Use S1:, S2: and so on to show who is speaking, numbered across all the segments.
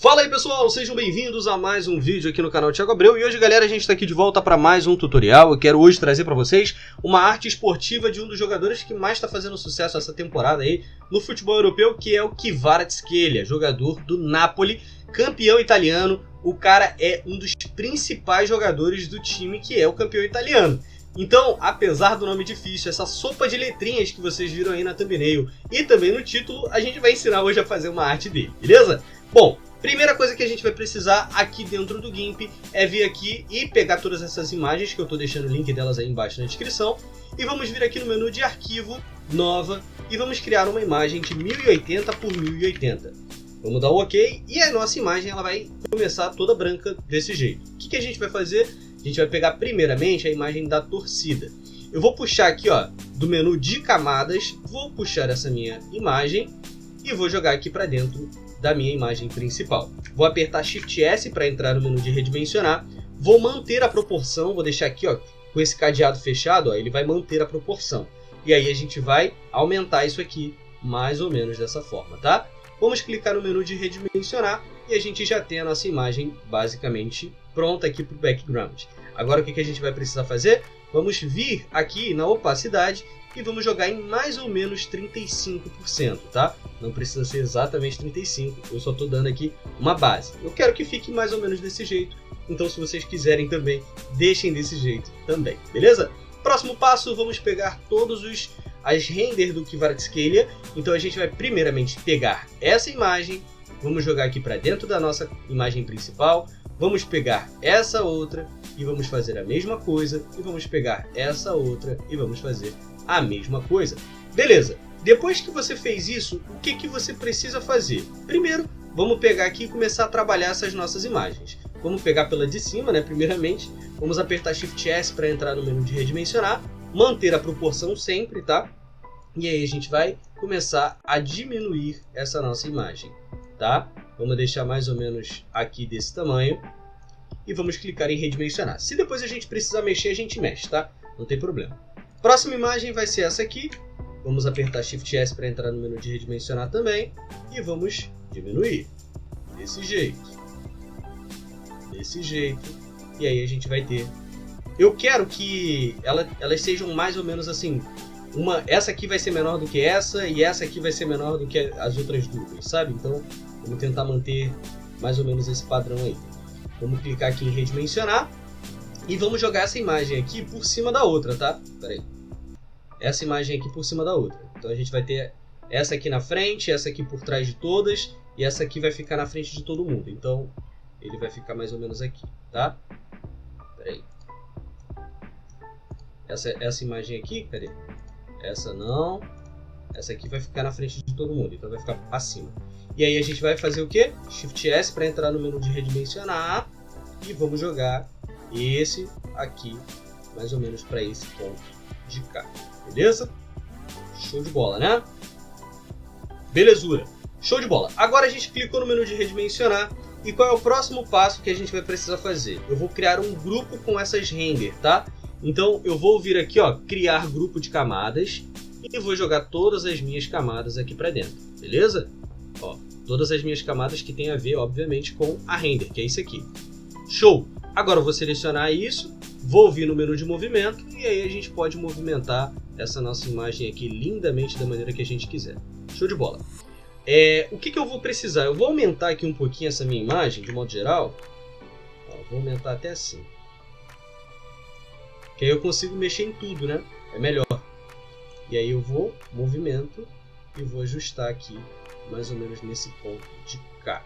S1: Fala aí pessoal, sejam bem-vindos a mais um vídeo aqui no canal Thiago Abreu. E hoje, galera, a gente está aqui de volta para mais um tutorial. Eu quero hoje trazer para vocês uma arte esportiva de um dos jogadores que mais está fazendo sucesso essa temporada aí no futebol europeu, que é o Kvaratskhelia, jogador do Napoli, campeão italiano. O cara é um dos principais jogadores do time que é o campeão italiano. Então, apesar do nome difícil, essa sopa de letrinhas que vocês viram aí na thumbnail e também no título, a gente vai ensinar hoje a fazer uma arte dele, beleza? Bom, primeira coisa que a gente vai precisar aqui dentro do GIMP é vir aqui e pegar todas essas imagens, que eu estou deixando o link delas aí embaixo na descrição, e vamos vir aqui no menu de arquivo, nova, e vamos criar uma imagem de 1080 por 1080. Vamos dar o OK e a nossa imagem ela vai começar toda branca desse jeito. O que a gente vai fazer? A gente vai pegar primeiramente a imagem da torcida. Eu vou puxar aqui ó, do menu de camadas, vou puxar essa minha imagem e vou jogar aqui para dentro da minha imagem principal. Vou apertar Shift S para entrar no menu de redimensionar. Vou manter a proporção, vou deixar aqui ó, com esse cadeado fechado, ó, ele vai manter a proporção. E aí a gente vai aumentar isso aqui mais ou menos dessa forma, tá? Vamos clicar no menu de redimensionar e a gente já tem a nossa imagem basicamente pronta aqui para o background. Agora o que a gente vai precisar fazer? Vamos vir aqui na opacidade e vamos jogar em mais ou menos 35%, tá? Não precisa ser exatamente 35%, eu só estou dando aqui uma base. Eu quero que fique mais ou menos desse jeito, então se vocês quiserem também, deixem desse jeito também, beleza? Próximo passo, vamos pegar todos as renders do Kvaratskhelia. Então a gente vai primeiramente pegar essa imagem, vamos jogar aqui para dentro da nossa imagem principal, vamos pegar essa outra e vamos fazer a mesma coisa, e vamos pegar essa outra e vamos fazer a mesma coisa. Beleza, depois que você fez isso, o que você precisa fazer? Primeiro, vamos pegar aqui e começar a trabalhar essas nossas imagens. Vamos pegar pela de cima, né? Primeiramente, vamos apertar Shift S para entrar no menu de redimensionar, manter a proporção sempre, tá? E aí a gente vai começar a diminuir essa nossa imagem, tá? Vamos deixar mais ou menos aqui desse tamanho e vamos clicar em redimensionar. Se depois a gente precisar mexer, a gente mexe, tá? Não tem problema. Próxima imagem vai ser essa aqui. Vamos apertar Shift S para entrar no menu de redimensionar também e vamos diminuir desse jeito. Desse jeito. E aí a gente vai ter... Eu quero que elas sejam mais ou menos assim... Essa aqui vai ser menor do que essa e essa aqui vai ser menor do que as outras duas, sabe? Então, vamos tentar manter mais ou menos esse padrão aí. Vamos clicar aqui em redimensionar e vamos jogar essa imagem aqui por cima da outra, tá? Pera aí. Essa imagem aqui por cima da outra. Então, a gente vai ter essa aqui na frente, essa aqui por trás de todas e essa aqui vai ficar na frente de todo mundo. Então, ele vai ficar mais ou menos aqui, tá? Pera aí. Essa imagem aqui, cadê? Essa não, essa aqui vai ficar na frente de todo mundo, então vai ficar acima. E aí a gente vai fazer o que? Shift S para entrar no menu de redimensionar e vamos jogar esse aqui mais ou menos para esse ponto de cá, beleza? Show de bola, né? Belezura, show de bola. Agora a gente clicou no menu de redimensionar e qual é o próximo passo que a gente vai precisar fazer? Eu vou criar um grupo com essas render, tá? Então eu vou vir aqui, ó, criar grupo de camadas e vou jogar todas as minhas camadas aqui para dentro, beleza? Ó, todas as minhas camadas que tem a ver, obviamente, com a render, que é isso aqui. Show! Agora eu vou selecionar isso, vou vir no menu de movimento e aí a gente pode movimentar essa nossa imagem aqui lindamente da maneira que a gente quiser. Show de bola! O que eu vou precisar? Eu vou aumentar aqui um pouquinho essa minha imagem, de modo geral. Ó, vou aumentar até assim. Que aí eu consigo mexer em tudo, né? É melhor. E aí eu vou, movimento, e vou ajustar aqui, mais ou menos nesse ponto de cá.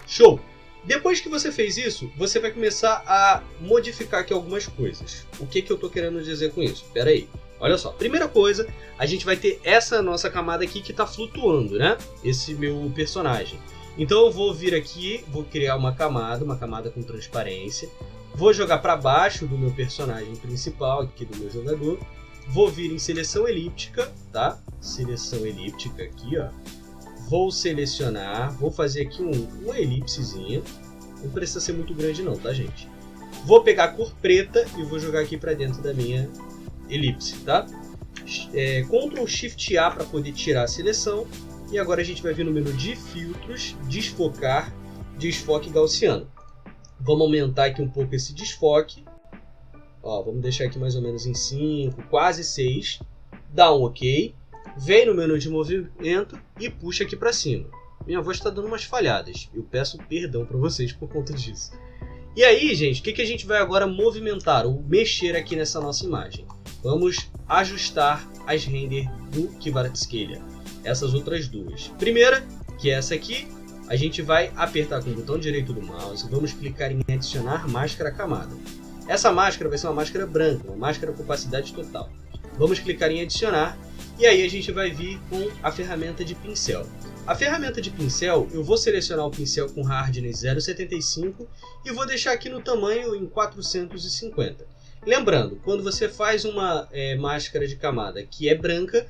S1: Show! Depois que você fez isso, você vai começar a modificar aqui algumas coisas. O que eu estou querendo dizer com isso? Espera aí. Olha só, primeira coisa, a gente vai ter essa nossa camada aqui que está flutuando, né? Esse meu personagem. Então eu vou vir aqui, vou criar uma camada com transparência. Vou jogar para baixo do meu personagem principal, aqui do meu jogador. Vou vir em seleção elíptica, tá? Seleção elíptica aqui, ó. Vou selecionar, vou fazer aqui uma elipsezinha. Não precisa ser muito grande não, tá, gente? Vou pegar a cor preta e vou jogar aqui para dentro da minha elipse, tá? Ctrl Shift A para poder tirar a seleção. E agora a gente vai vir no menu de filtros, desfocar desfoque gaussiano. Vamos aumentar aqui um pouco esse desfoque. Ó, vamos deixar aqui mais ou menos em 5, quase 6. Dá um OK. Vem no menu de movimento e puxa aqui para cima. Minha voz está dando umas falhadas. Eu peço perdão para vocês por conta disso. E aí, gente, o que a gente vai agora movimentar ou mexer aqui nessa nossa imagem? Vamos ajustar as render do Kvaratskhelia. Essas outras duas. Primeira, que é essa aqui, a gente vai apertar com o botão direito do mouse. Vamos clicar em adicionar máscara camada. Essa máscara vai ser uma máscara branca, uma máscara com opacidade total. Vamos clicar em adicionar e aí a gente vai vir com a ferramenta de pincel. A ferramenta de pincel, eu vou selecionar o pincel com hardness 0,75 e vou deixar aqui no tamanho em 450. Lembrando, quando você faz uma máscara de camada que é branca,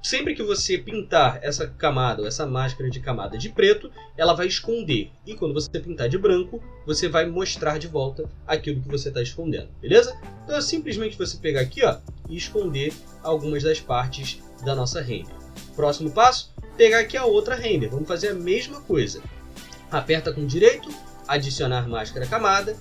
S1: sempre que você pintar essa camada, ou essa máscara de camada de preto, ela vai esconder. E quando você pintar de branco, você vai mostrar de volta aquilo que você está escondendo, beleza? Então é simplesmente você pegar aqui, ó, e esconder algumas das partes da nossa render. Próximo passo, pegar aqui a outra render. Vamos fazer a mesma coisa. Aperta com o direito, adicionar máscara camada,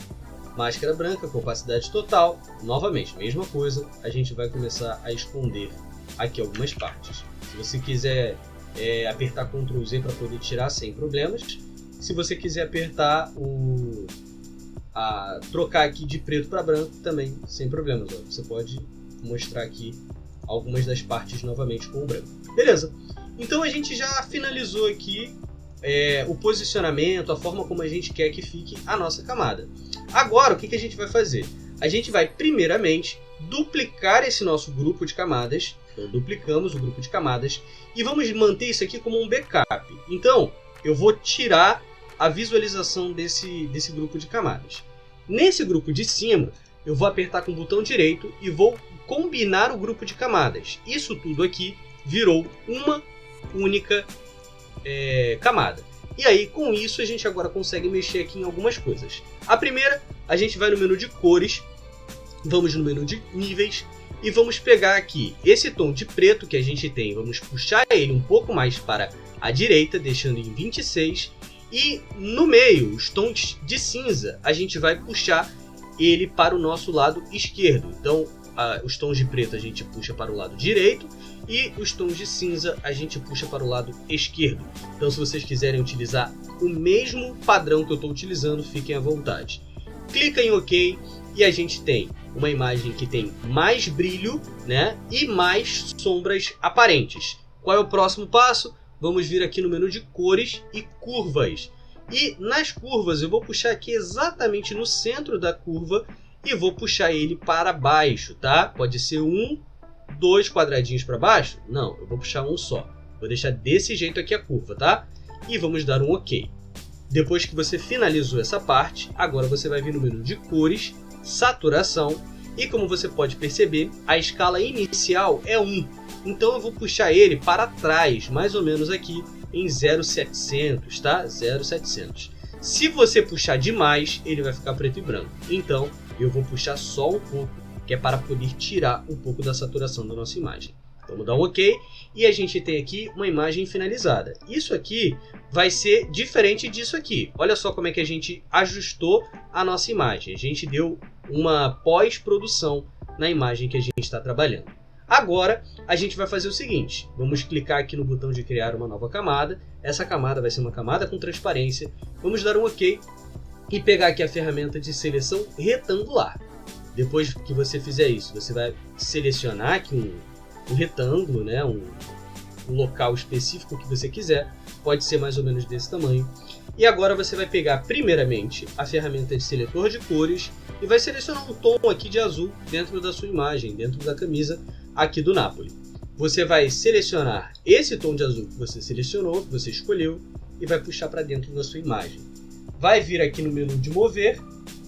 S1: máscara branca com opacidade total. Novamente, mesma coisa, a gente vai começar a esconder aqui algumas partes. Se você quiser apertar Ctrl Z para poder tirar sem problemas. Se você quiser apertar trocar aqui de preto para branco também sem problemas. Ó. Você pode mostrar aqui algumas das partes novamente com o branco. Beleza? Então a gente já finalizou aqui o posicionamento, a forma como a gente quer que fique a nossa camada. Agora o que a gente vai fazer? A gente vai primeiramente duplicar esse nosso grupo de camadas. Então duplicamos o grupo de camadas e vamos manter isso aqui como um backup. Então eu vou tirar a visualização desse grupo de camadas. Nesse grupo de cima eu vou apertar com o botão direito e vou combinar o grupo de camadas. Isso tudo aqui virou uma única camada. E aí com isso a gente agora consegue mexer aqui em algumas coisas. A primeira, a gente vai no menu de cores, vamos no menu de níveis e vamos pegar aqui esse tom de preto que a gente tem, vamos puxar ele um pouco mais para a direita, deixando em 26, e no meio, os tons de cinza, a gente vai puxar ele para o nosso lado esquerdo. Então os tons de preto a gente puxa para o lado direito e os tons de cinza a gente puxa para o lado esquerdo. Então se vocês quiserem utilizar o mesmo padrão que eu estou utilizando, fiquem à vontade. Clica em OK e a gente tem uma imagem que tem mais brilho, né, e mais sombras aparentes. Qual é o próximo passo? Vamos vir aqui no menu de cores e curvas. E nas curvas eu vou puxar aqui exatamente no centro da curva e vou puxar ele para baixo, tá? Pode ser 1, 2 quadradinhos para baixo? Não, eu vou puxar um só. Vou deixar desse jeito aqui a curva, tá? E vamos dar um OK. Depois que você finalizou essa parte, agora você vai vir no menu de cores, saturação, e como você pode perceber, a escala inicial é 1. Então eu vou puxar ele para trás, mais ou menos aqui em 0,700, tá? 0,700. Se você puxar demais, ele vai ficar preto e branco. Então eu vou puxar só um pouco, que é para poder tirar um pouco da saturação da nossa imagem. Vamos dar um OK e a gente tem aqui uma imagem finalizada. Isso aqui vai ser diferente disso aqui. Olha só como é que a gente ajustou a nossa imagem. A gente deu uma pós-produção na imagem que a gente está trabalhando. Agora a gente vai fazer o seguinte. Vamos clicar aqui no botão de criar uma nova camada. Essa camada vai ser uma camada com transparência. Vamos dar um OK e pegar aqui a ferramenta de seleção retangular. Depois que você fizer isso, você vai selecionar aqui um retângulo, né? um local específico que você quiser, pode ser mais ou menos desse tamanho. E agora você vai pegar primeiramente a ferramenta de seletor de cores e vai selecionar um tom aqui de azul dentro da sua imagem, dentro da camisa aqui do Napoli. Você vai selecionar esse tom de azul que você selecionou, que você escolheu, e vai puxar para dentro da sua imagem. Vai vir aqui no menu de mover,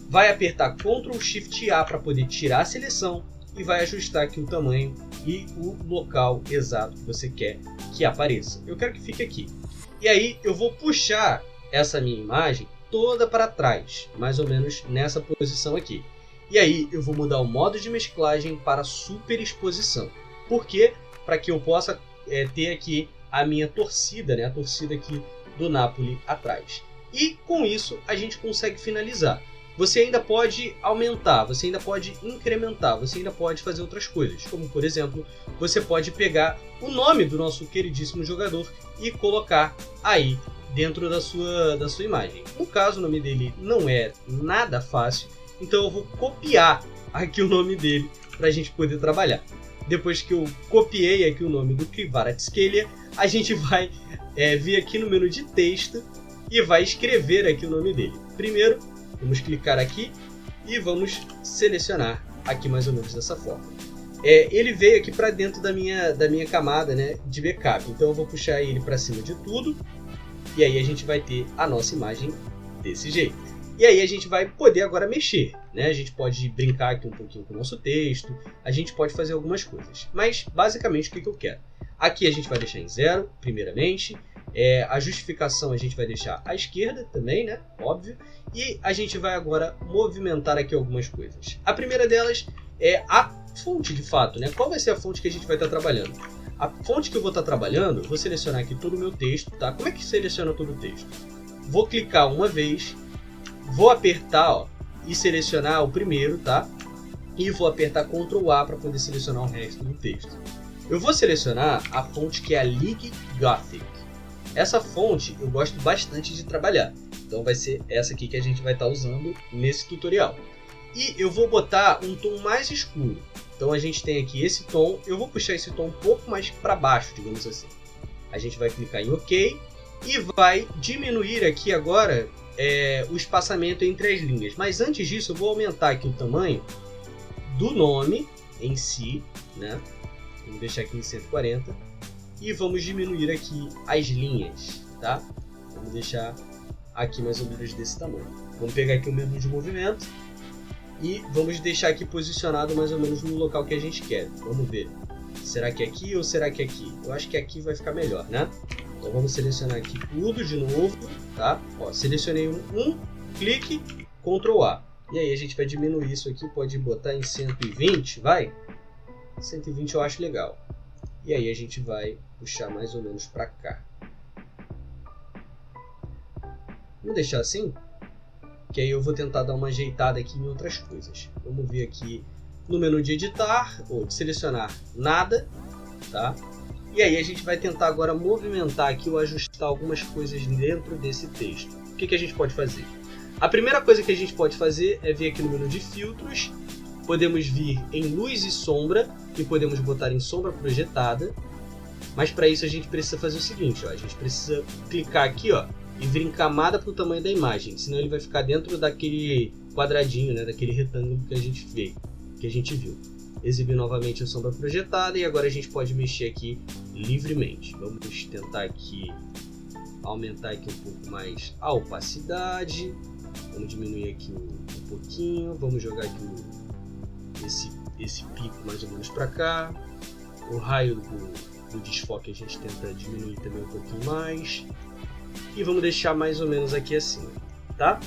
S1: vai apertar Ctrl Shift A para poder tirar a seleção e vai ajustar aqui o tamanho e o local exato que você quer que apareça. Eu quero que fique aqui. E aí eu vou puxar essa minha imagem toda para trás, mais ou menos nessa posição aqui. E aí eu vou mudar o modo de mesclagem para superexposição. Por quê? Para que eu possa ter aqui a minha torcida, né? A torcida aqui do Napoli atrás. E com isso a gente consegue finalizar. Você ainda pode aumentar, você ainda pode incrementar, você ainda pode fazer outras coisas. Como, por exemplo, você pode pegar o nome do nosso queridíssimo jogador e colocar aí dentro da sua imagem. No caso, o nome dele não é nada fácil, então eu vou copiar aqui o nome dele para a gente poder trabalhar. Depois que eu copiei aqui o nome do Kvaratskhelia, a gente vai vir aqui no menu de texto e vai escrever aqui o nome dele. Primeiro, vamos clicar aqui e vamos selecionar aqui mais ou menos dessa forma. Ele veio aqui para dentro da minha camada, né, de backup, então eu vou puxar ele para cima de tudo e aí a gente vai ter a nossa imagem desse jeito. E aí a gente vai poder agora mexer, né? A gente pode brincar aqui um pouquinho com o nosso texto, a gente pode fazer algumas coisas, mas basicamente o que eu quero? Aqui a gente vai deixar em 0, primeiramente. A justificação a gente vai deixar à esquerda também, né? Óbvio. E a gente vai agora movimentar aqui algumas coisas. A primeira delas é a fonte de fato, né? Qual vai ser a fonte que a gente vai estar trabalhando? A fonte que eu vou estar trabalhando, vou selecionar aqui todo o meu texto, tá? Como é que seleciona todo o texto? Vou clicar uma vez, vou apertar, ó, e selecionar o primeiro, tá? E vou apertar Ctrl A para poder selecionar o resto do texto. Eu vou selecionar a fonte que é a League Gothic. Essa fonte eu gosto bastante de trabalhar, então vai ser essa aqui que a gente vai estar usando nesse tutorial. E eu vou botar um tom mais escuro, então a gente tem aqui esse tom, eu vou puxar esse tom um pouco mais para baixo, digamos assim. A gente vai clicar em OK e vai diminuir aqui agora o espaçamento entre as linhas. Mas antes disso eu vou aumentar aqui o tamanho do nome em si, né? Vamos deixar aqui em 140. E vamos diminuir aqui as linhas, tá? Vamos deixar aqui mais ou menos desse tamanho. Vamos pegar aqui o menu de movimento e vamos deixar aqui posicionado mais ou menos no local que a gente quer. Vamos ver. Será que é aqui ou será que é aqui? Eu acho que aqui vai ficar melhor, né? Então vamos selecionar aqui tudo de novo, tá? Ó, selecionei um clique, Ctrl A. E aí a gente vai diminuir isso aqui, pode botar em 120, vai? 120 eu acho legal. E aí a gente vai puxar mais ou menos para cá. Vamos deixar assim? Que aí eu vou tentar dar uma ajeitada aqui em outras coisas. Vamos vir aqui no menu de editar, ou de selecionar nada, tá? E aí a gente vai tentar agora movimentar aqui ou ajustar algumas coisas dentro desse texto. O que a gente pode fazer? A primeira coisa que a gente pode fazer é vir aqui no menu de filtros. Podemos vir em luz e sombra e podemos botar em sombra projetada. Mas para isso a gente precisa fazer o seguinte, ó, a gente precisa clicar aqui, ó, e vir em camada para o tamanho da imagem, senão ele vai ficar dentro daquele quadradinho, né, daquele retângulo que a gente viu. Exibir novamente a sombra projetada e agora a gente pode mexer aqui livremente. Vamos tentar aqui aumentar aqui um pouco mais a opacidade. Vamos diminuir aqui um pouquinho. Vamos jogar aqui esse pico mais ou menos para cá. O raio do desfoque a gente tenta diminuir também um pouquinho mais. E vamos deixar mais ou menos aqui assim, tá?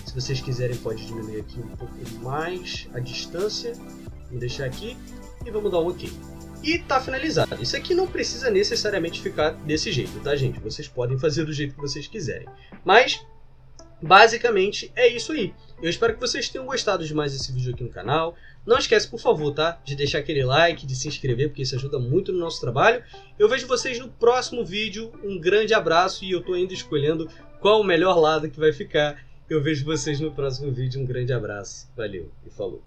S1: Se vocês quiserem pode diminuir aqui um pouco mais a distância. Vamos deixar aqui e vamos dar um OK. E tá finalizado. Isso aqui não precisa necessariamente ficar desse jeito, tá, gente? Vocês podem fazer do jeito que vocês quiserem. Mas, basicamente, é isso aí. Eu espero que vocês tenham gostado demais desse vídeo aqui no canal. Não esquece, por favor, tá? De deixar aquele like, de se inscrever, porque isso ajuda muito no nosso trabalho. Eu vejo vocês no próximo vídeo. Um grande abraço e eu tô ainda escolhendo qual o melhor lado que vai ficar. Eu vejo vocês no próximo vídeo. Um grande abraço. Valeu e falou.